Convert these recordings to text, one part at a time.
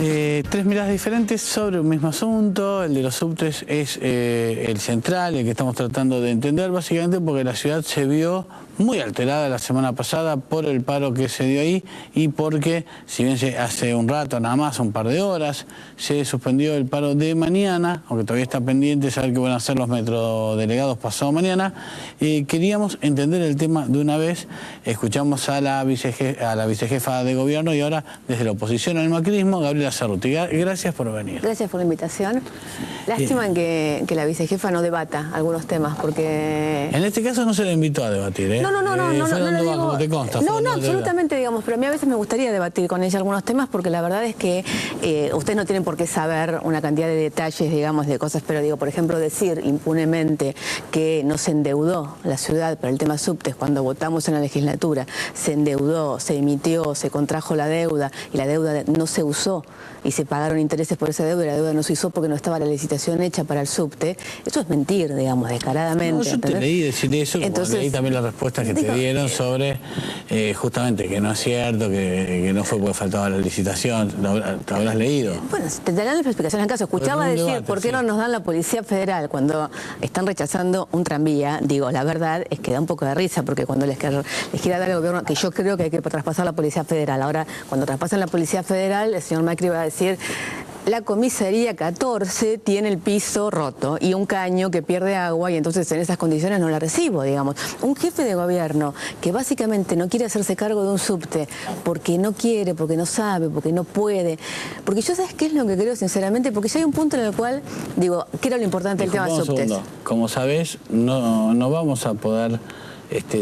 Tres miradas diferentes sobre un mismo asunto. El de los subtes es el central, el que estamos tratando de entender, básicamente porque la ciudad se vio muy alterada la semana pasada por el paro que se dio ahí y porque, si bien hace un rato, nada más, un par de horas, se suspendió el paro de mañana, aunque todavía está pendiente saber qué van a hacer los metrodelegados pasado mañana. Queríamos entender el tema de una vez. Escuchamos a la vicejefa de gobierno y ahora desde la oposición al macrismo, Gabriela Cerruti. Gracias por venir. Gracias por la invitación. Lástima que la vicejefa no debata algunos temas, porque... En este caso no se le invitó a debatir, ¿eh? No, como te consta. No, absolutamente, digamos, pero a mí a veces me gustaría debatir con ella algunos temas, porque la verdad es que ustedes no tienen por qué saber una cantidad de detalles, digamos, de cosas, pero digo, por ejemplo, decir impunemente que no se endeudó la ciudad para el tema subtes cuando votamos en la legislatura, se endeudó, se emitió, se contrajo la deuda y la deuda no se usó y se pagaron intereses por esa deuda y la deuda no se usó porque no estaba la licitación hecha para el subte, eso es mentir, digamos, descaradamente. No, yo te leí decir eso, entonces, leí también la respuesta que te dieron sobre justamente que no es cierto, que no fue porque faltaba la licitación. ¿Te habrás leído? Bueno, te darán las explicaciones en caso. Escuchaba decir, debate, ¿por qué no nos dan la Policía Federal cuando están rechazando un tranvía? Digo, la verdad es que da un poco de risa, porque cuando les quiera dar el gobierno, que yo creo que hay que traspasar la Policía Federal. Ahora, cuando traspasan la Policía Federal, el señor Macri va a decir... La comisaría 14 tiene el piso roto y un caño que pierde agua y entonces en esas condiciones no la recibo, digamos. Un jefe de gobierno que básicamente no quiere hacerse cargo de un subte porque no quiere, porque no sabe, porque no puede. Porque yo, ¿sabes qué es lo que creo sinceramente? Porque ya hay un punto en el cual, digo, ¿qué era lo importante del tema subtes? Como sabés, no vamos a poder...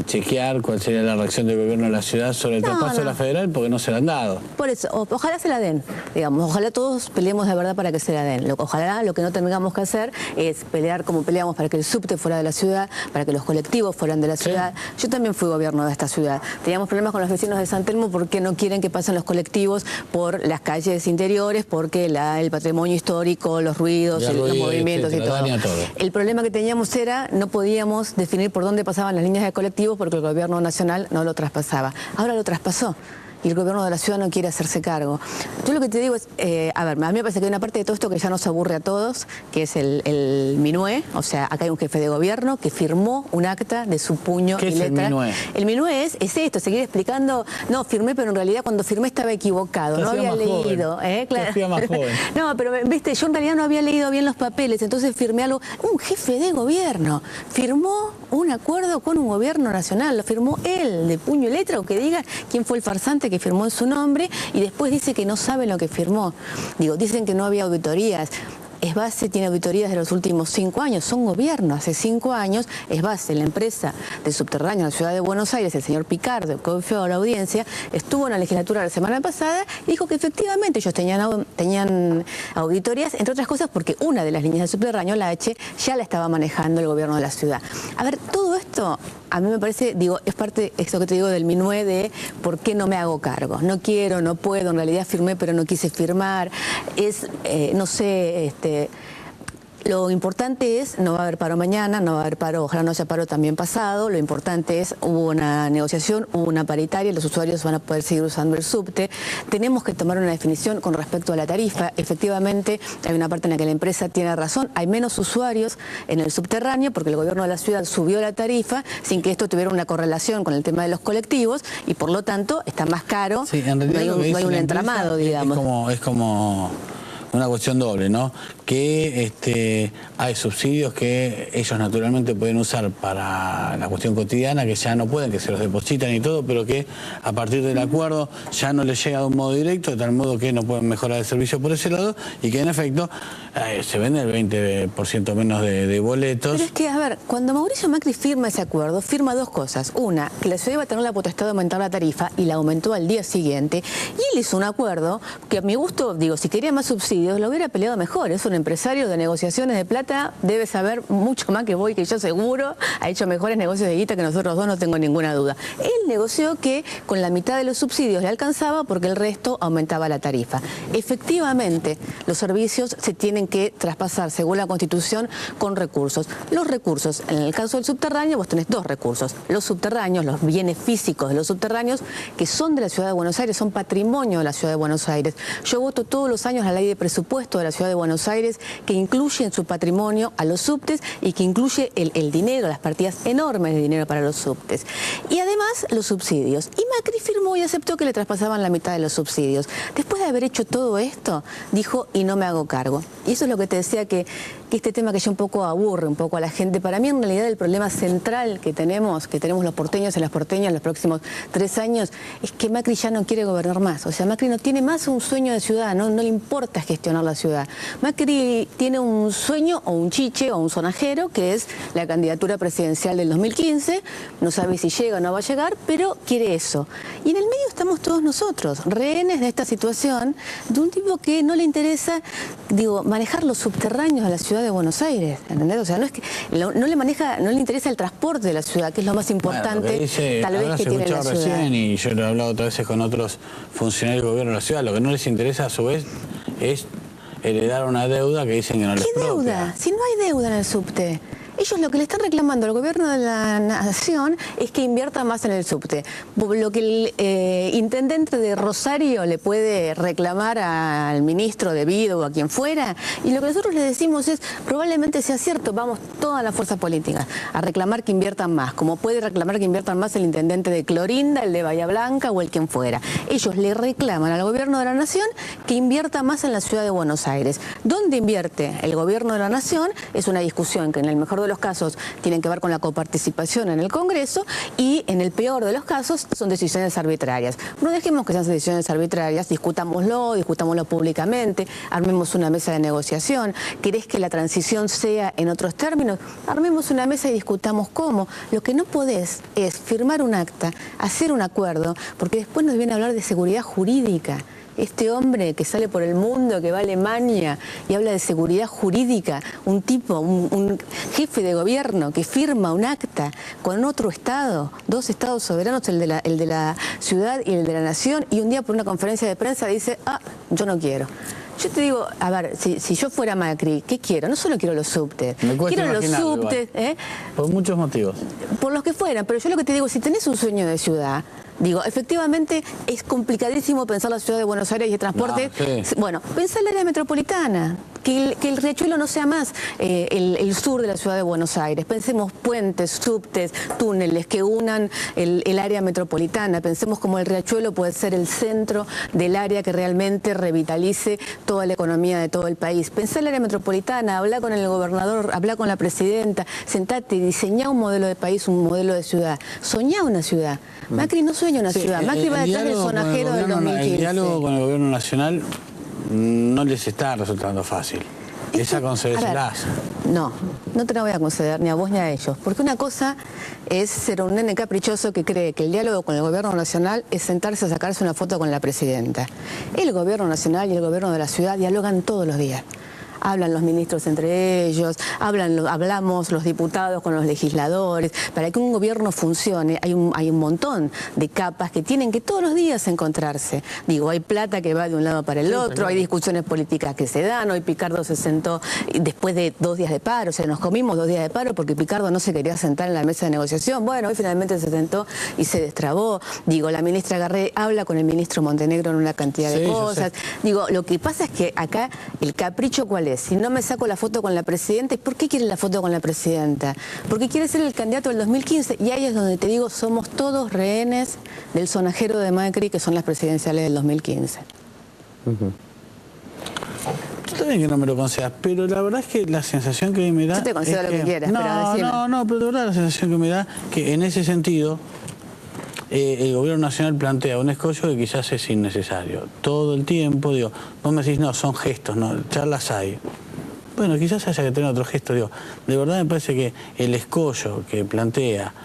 chequear cuál sería la reacción del gobierno de la ciudad sobre el traspaso de la federal, porque no se la han dado. Por eso, ojalá se la den, digamos, ojalá todos peleemos de verdad para que se la den. Ojalá lo que no tengamos que hacer es pelear como peleamos para que el subte fuera de la ciudad, para que los colectivos fueran de la ciudad. Yo también fui gobierno de esta ciudad. Teníamos problemas con los vecinos de San Telmo porque no quieren que pasen los colectivos por las calles interiores, porque el patrimonio histórico, los ruidos, los movimientos, etcétera, y todo. El problema que teníamos era, no podíamos definir por dónde pasaban las líneas de colectivos porque el gobierno nacional no lo traspasaba. Ahora lo traspasó y el gobierno de la ciudad no quiere hacerse cargo. Yo lo que te digo es, a ver, a mí me parece que hay una parte de todo esto que ya nos aburre a todos, que es el MINUE, o sea, acá hay un jefe de gobierno que firmó un acta de su puño y letra. ¿Qué es el MINUE? El MINUE es esto, seguir explicando, no, firmé, pero en realidad cuando firmé estaba equivocado, no había leído. Claro. Más joven. No, pero viste, yo en realidad no había leído bien los papeles, entonces firmé algo. Un jefe de gobierno firmó un acuerdo con un gobierno nacional, lo firmó él, de puño y letra, o que diga quién fue el farsante que firmó en su nombre, y después dice que no sabe lo que firmó. Digo, dicen que no había auditorías. Esbase tiene auditorías de los últimos 5 años, son gobierno. Hace 5 años, Esbase, la empresa de subterráneo en la ciudad de Buenos Aires, el señor Picardo, que fue a la audiencia, estuvo en la legislatura la semana pasada y dijo que efectivamente ellos tenían auditorías, entre otras cosas porque una de las líneas de subterráneo, la H, ya la estaba manejando el gobierno de la ciudad. A ver, todo esto a mí me parece, digo, es parte, esto que te digo, del MINUE de por qué no me hago cargo. No quiero, no puedo, en realidad firmé pero no quise firmar. Es, no sé, lo importante es, no va a haber paro mañana, no va a haber paro, ojalá no haya paro también pasado. Lo importante es, hubo una negociación, hubo una paritaria, los usuarios van a poder seguir usando el subte. Tenemos que tomar una definición con respecto a la tarifa. Efectivamente, hay una parte en la que la empresa tiene razón, hay menos usuarios en el subterráneo porque el gobierno de la ciudad subió la tarifa sin que esto tuviera una correlación con el tema de los colectivos y por lo tanto está más caro, sí, en realidad no hay un entramado, digamos. Es como una cuestión doble, ¿no? Que hay subsidios que ellos naturalmente pueden usar para la cuestión cotidiana, que ya no pueden, que se los depositan y todo, pero que a partir del acuerdo ya no les llega de un modo directo, de tal modo que no pueden mejorar el servicio por ese lado y que en efecto se vende el 20% menos de boletos. Pero es que, a ver, cuando Mauricio Macri firma ese acuerdo, firma dos cosas. Una, que la ciudad iba a tener la potestad de aumentar la tarifa y la aumentó al día siguiente. Y él hizo un acuerdo que a mi gusto, digo, si quería más subsidios, lo hubiera peleado mejor. Eso un empresario de negociaciones de plata, debe saber mucho más que vos, que yo seguro, ha hecho mejores negocios de guita que nosotros dos, no tengo ninguna duda. Él negoció que con la mitad de los subsidios le alcanzaba porque el resto aumentaba la tarifa. Efectivamente, los servicios se tienen que traspasar, según la Constitución, con recursos. Los recursos, en el caso del subterráneo, vos tenés dos recursos. Los subterráneos, los bienes físicos de los subterráneos, que son de la Ciudad de Buenos Aires, son patrimonio de la Ciudad de Buenos Aires. Yo voto todos los años la ley de presupuesto de la Ciudad de Buenos Aires, que incluye en su patrimonio a los subtes y que incluye el dinero, las partidas enormes de dinero para los subtes. Y además los subsidios. Y Macri firmó y aceptó que le traspasaban la mitad de los subsidios. Después de haber hecho todo esto, dijo, y no me hago cargo. Y eso es lo que te decía, que este tema que ya un poco aburre un poco a la gente. Para mí, en realidad, el problema central que tenemos los porteños y las porteñas en los próximos 3 años, es que Macri ya no quiere gobernar más. O sea, Macri no tiene más un sueño de ciudad, no le importa gestionar la ciudad. Macri tiene un sueño o un chiche o un sonajero, que es la candidatura presidencial del 2015. No sabe si llega o no va a llegar, pero quiere eso. Y en el medio estamos todos nosotros, rehenes de esta situación, de un tipo que no le interesa, digo, manejar los subterráneos de la ciudad de Buenos Aires, ¿entendés? O sea, no es que no le interesa el transporte de la ciudad, que es lo más importante, bueno, dice, tal vez que tiene la ciudad. Recién, y yo lo he hablado otras veces con otros funcionarios del gobierno de la ciudad, lo que no les interesa a su vez es heredar una deuda que dicen que no les propia. ¿Qué deuda? Si no hay deuda en el subte. Ellos lo que le están reclamando al gobierno de la nación es que invierta más en el subte. Lo que el intendente de Rosario le puede reclamar al ministro de Vido o a quien fuera, y lo que nosotros le decimos es, probablemente sea cierto, vamos todas las fuerzas políticas a reclamar que inviertan más, como puede reclamar que inviertan más el intendente de Clorinda, el de Bahía Blanca o el quien fuera. Ellos le reclaman al gobierno de la nación que invierta más en la ciudad de Buenos Aires. ¿Dónde invierte el gobierno de la nación? Es una discusión que en el mejor de los casos tienen que ver con la coparticipación en el Congreso, y en el peor de los casos son decisiones arbitrarias. No dejemos que sean decisiones arbitrarias, discutámoslo públicamente, armemos una mesa de negociación. ¿Querés que la transición sea en otros términos? Armemos una mesa y discutamos cómo. Lo que no podés es firmar un acta, hacer un acuerdo, porque después nos viene a hablar de seguridad jurídica. Este hombre que sale por el mundo, que va a Alemania y habla de seguridad jurídica, un tipo, un jefe de gobierno que firma un acta con otro Estado, 2 estados soberanos, el de la ciudad y el de la nación, y un día por una conferencia de prensa dice, yo no quiero. Yo te digo, a ver, si yo fuera Macri, ¿qué quiero? No solo quiero los subtes, quiero los subtes. Por muchos motivos. Por los que fueran, pero yo lo que te digo, si tenés un sueño de ciudad, digo, efectivamente es complicadísimo pensar la ciudad de Buenos Aires y el transporte. No, sí. Bueno, pensá en la área metropolitana, que el Riachuelo no sea más el sur de la ciudad de Buenos Aires. Pensemos puentes, subtes, túneles que unan el área metropolitana. Pensemos como el Riachuelo puede ser el centro del área que realmente revitalice toda la economía de todo el país. Pensá en el área metropolitana, habla con el gobernador, habla con la presidenta, sentate y diseñá un modelo de país, un modelo de ciudad. Soñá una ciudad. Macri no sueña una ciudad. Macri va detrás del sonajero del 2015. El diálogo con el gobierno nacional no les está resultando fácil. Esa concedérselas. No te la voy a conceder ni a vos ni a ellos. Porque una cosa es ser un nene caprichoso que cree que el diálogo con el gobierno nacional es sentarse a sacarse una foto con la presidenta. El gobierno nacional y el gobierno de la ciudad dialogan todos los días. Hablan los ministros entre ellos, hablamos los diputados con los legisladores. Para que un gobierno funcione hay un montón de capas que tienen que todos los días encontrarse. Digo, hay plata que va de un lado para el otro, hay discusiones políticas que se dan. Hoy Picardo se sentó después de 2 días de paro, o sea, nos comimos 2 días de paro porque Picardo no se quería sentar en la mesa de negociación. Bueno, hoy finalmente se sentó y se destrabó. Digo, la ministra Garré habla con el ministro Montenegro en una cantidad de cosas. Digo, lo que pasa es que acá el capricho, ¿cuál es? Si no me saco la foto con la presidenta, ¿por qué quiere la foto con la presidenta? Porque quiere ser el candidato del 2015, y ahí es donde te digo, somos todos rehenes del sonajero de Macri, que son las presidenciales del 2015. Está bien que no me lo concedas, pero la verdad es que la sensación que me da... Yo te concedo lo que quieras, pero decime. Pero de verdad la sensación que me da que en ese sentido el gobierno nacional plantea un escollo que quizás es innecesario. Todo el tiempo, digo, vos me decís, no, son gestos, no, charlas hay. Bueno, quizás haya que tener otro gesto, digo. De verdad me parece que el escollo que plantea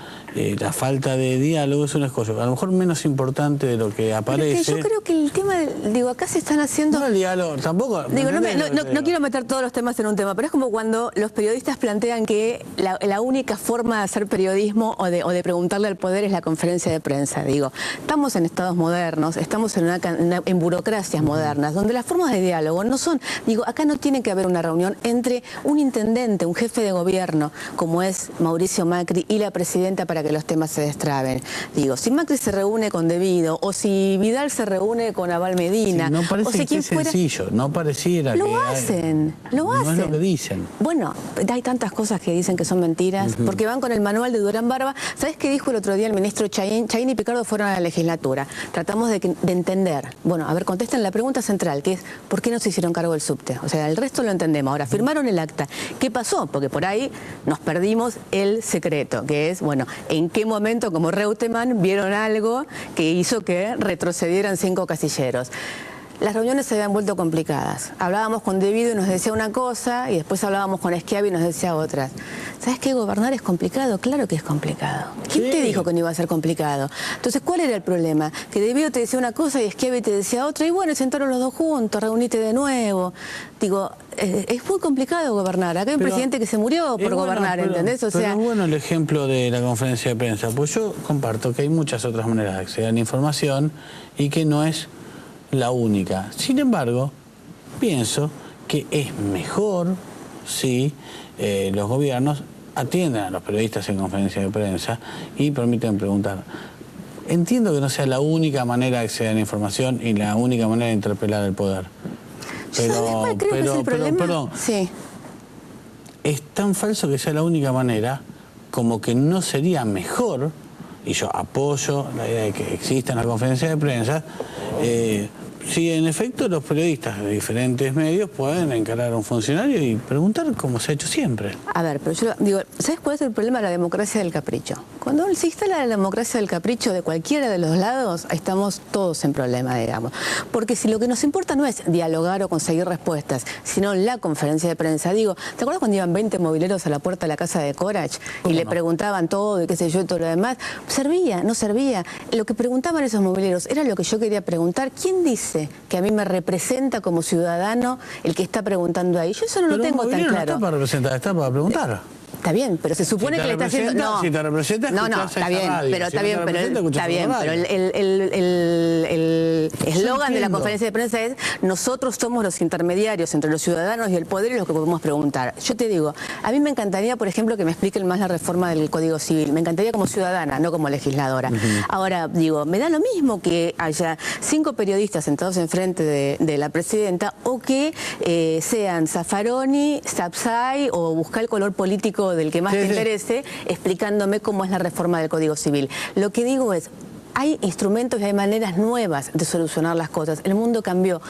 la falta de diálogo es una escollo, a lo mejor menos importante de lo que aparece. Es que yo creo que el tema, digo, acá se están haciendo... No el diálogo, tampoco... Digo, no quiero meter todos los temas en un tema, pero es como cuando los periodistas plantean que la única forma de hacer periodismo o de preguntarle al poder es la conferencia de prensa. Digo, estamos en estados modernos, estamos en burocracias modernas, donde las formas de diálogo no son... Digo, acá no tiene que haber una reunión entre un intendente, un jefe de gobierno, como es Mauricio Macri, y la presidenta para que los temas se destraben. Digo, si Macri se reúne con Devido, o si Vidal se reúne con Abal Medina... Sí, no parece o sea, que es sencillo, no pareciera que... Lo hacen. No es lo que dicen. Bueno, hay tantas cosas que dicen que son mentiras, porque van con el manual de Durán Barba. ¿Sabes qué dijo el otro día el ministro Chayín? Chayín y Picardo fueron a la legislatura. Tratamos de entender. Bueno, a ver, contestan la pregunta central, que es ¿por qué no se hicieron cargo del subte? O sea, el resto lo entendemos. Ahora, firmaron el acta. ¿Qué pasó? Porque por ahí nos perdimos el secreto, que es, bueno, ¿en qué momento, como Reutemann, vieron algo que hizo que retrocedieran 5 casilleros? Las reuniones se habían vuelto complicadas. Hablábamos con Devido y nos decía una cosa, y después hablábamos con Schiavi y nos decía otras. ¿Sabes qué? Gobernar es complicado. Claro que es complicado. ¿Quién te dijo que no iba a ser complicado? Entonces, ¿cuál era el problema? Que Devido te decía una cosa y Schiavi te decía otra, y bueno, sentaron los dos juntos, reunite de nuevo. Digo, es muy complicado gobernar. Acá hay un presidente que se murió por gobernar, ¿entendés? O sea, pero es bueno el ejemplo de la conferencia de prensa, pues yo comparto que hay muchas otras maneras de acceder a la información y que no es la única. Sin embargo, pienso que es mejor si los gobiernos atienden a los periodistas en conferencia de prensa y permiten preguntar. Entiendo que no sea la única manera de acceder a la información y la única manera de interpelar al poder. Perdón, sí. Es tan falso que sea la única manera como que no sería mejor, y yo apoyo la idea de que existan las conferencias de prensa, si en efecto los periodistas de diferentes medios pueden encarar a un funcionario y preguntar como se ha hecho siempre. A ver, pero yo digo, ¿sabes cuál es el problema de la democracia del capricho? Cuando se instala la democracia del capricho de cualquiera de los lados, estamos todos en problema, digamos. Porque si lo que nos importa no es dialogar o conseguir respuestas, sino la conferencia de prensa. Digo, ¿te acuerdas cuando iban 20 mobileros a la puerta de la casa de Corach y le preguntaban todo y qué sé yo y todo lo demás? ¿Servía? ¿No servía? Lo que preguntaban esos mobileros era lo que yo quería preguntar. ¿Quién dice que a mí me representa como ciudadano el que está preguntando ahí? Yo eso no lo tengo tan claro. No está para representar, está para preguntar. Está bien, pero se supone que le está haciendo... No, si te representa, no, está bien, pero está bien, pero el eslogan de la conferencia de prensa es: nosotros somos los intermediarios entre los ciudadanos y el poder y los que podemos preguntar. Yo te digo, a mí me encantaría, por ejemplo, que me expliquen más la reforma del Código Civil. Me encantaría como ciudadana, no como legisladora. Ahora, digo, me da lo mismo que haya 5 periodistas sentados enfrente de la presidenta o que sean Zaffaroni, Sapsay o buscar el color político del que más te interese, explicándome cómo es la reforma del Código Civil. Lo que digo es, hay instrumentos y hay maneras nuevas de solucionar las cosas. El mundo cambió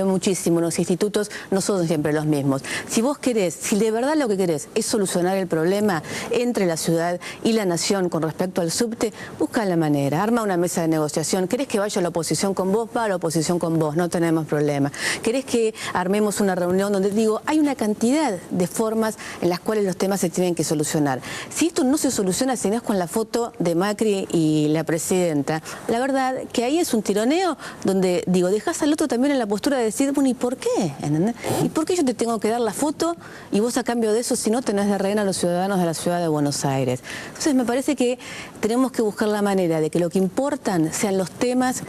muchísimo, los institutos no son siempre los mismos. Si vos querés, si de verdad lo que querés es solucionar el problema entre la ciudad y la nación con respecto al subte, busca la manera, arma una mesa de negociación. ¿Querés que vaya la oposición con vos? Va a la oposición con vos, no tenemos problema. ¿Querés que armemos una reunión donde, digo, hay una cantidad de formas en las cuales los temas se tienen que solucionar? Si esto no se soluciona, si no es con la foto de Macri y la presidenta, la verdad que ahí es un tironeo donde, digo, dejás al otro también en la postura de decir, bueno, ¿y por qué? ¿Entendés? ¿Y por qué yo te tengo que dar la foto y vos a cambio de eso, si no, tenés de rehén a los ciudadanos de la ciudad de Buenos Aires? Entonces me parece que tenemos que buscar la manera de que lo que importan sean los temas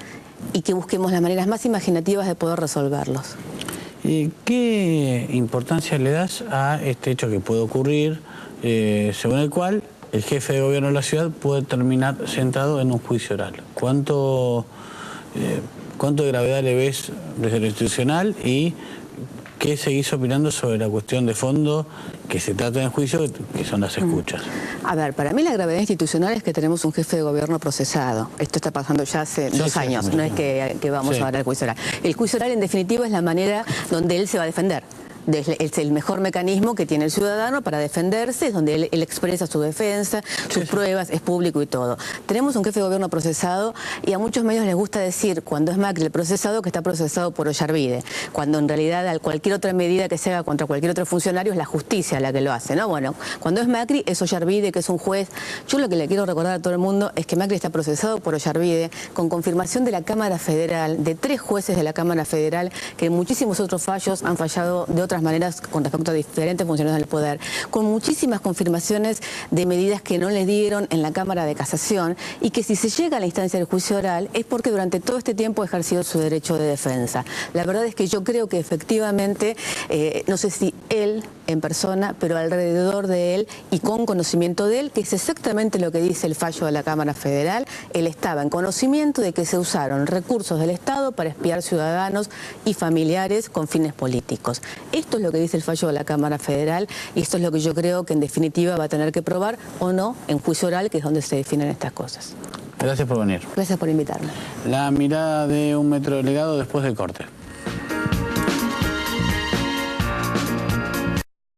y que busquemos las maneras más imaginativas de poder resolverlos. ¿Qué importancia le das a este hecho que puede ocurrir, según el cual el jefe de gobierno de la ciudad puede terminar sentado en un juicio oral? ¿Cuánto de gravedad le ves desde lo institucional y qué seguís opinando sobre la cuestión de fondo que se trata en el juicio, que son las escuchas? A ver, para mí la gravedad institucional es que tenemos un jefe de gobierno procesado. Esto está pasando ya hace 2 años, no es que vamos a ver el juicio oral. El juicio oral, en definitiva, es la manera donde él se va a defender. es el mejor mecanismo que tiene el ciudadano para defenderse, es donde él expresa su defensa, sus pruebas, es público y todo. Tenemos un jefe de gobierno procesado y a muchos medios les gusta decir, cuando es Macri el procesado, que está procesado por Ollarvide, cuando en realidad cualquier otra medida que se haga contra cualquier otro funcionario es la justicia la que lo hace, ¿no? Bueno, cuando es Macri es Ollarvide, que es un juez. Yo lo que le quiero recordar a todo el mundo es que Macri está procesado por Ollarvide con confirmación de la Cámara Federal, de 3 jueces de la Cámara Federal, que en muchísimos otros fallos han fallado de otras maneras con respecto a diferentes funcionarios del poder, con muchísimas confirmaciones de medidas que no le dieron en la Cámara de Casación, y que si se llega a la instancia del juicio oral es porque durante todo este tiempo ha ejercido su derecho de defensa. La verdad es que yo creo que efectivamente, no sé si él en persona, pero alrededor de él y con conocimiento de él, que es exactamente lo que dice el fallo de la Cámara Federal, él estaba en conocimiento de que se usaron recursos del Estado para espiar ciudadanos y familiares con fines políticos. Esto es lo que dice el fallo de la Cámara Federal y esto es lo que yo creo que en definitiva va a tener que probar o no en juicio oral, que es donde se definen estas cosas. Gracias por venir. Gracias por invitarme. La mirada de un metrodelegado después del corte.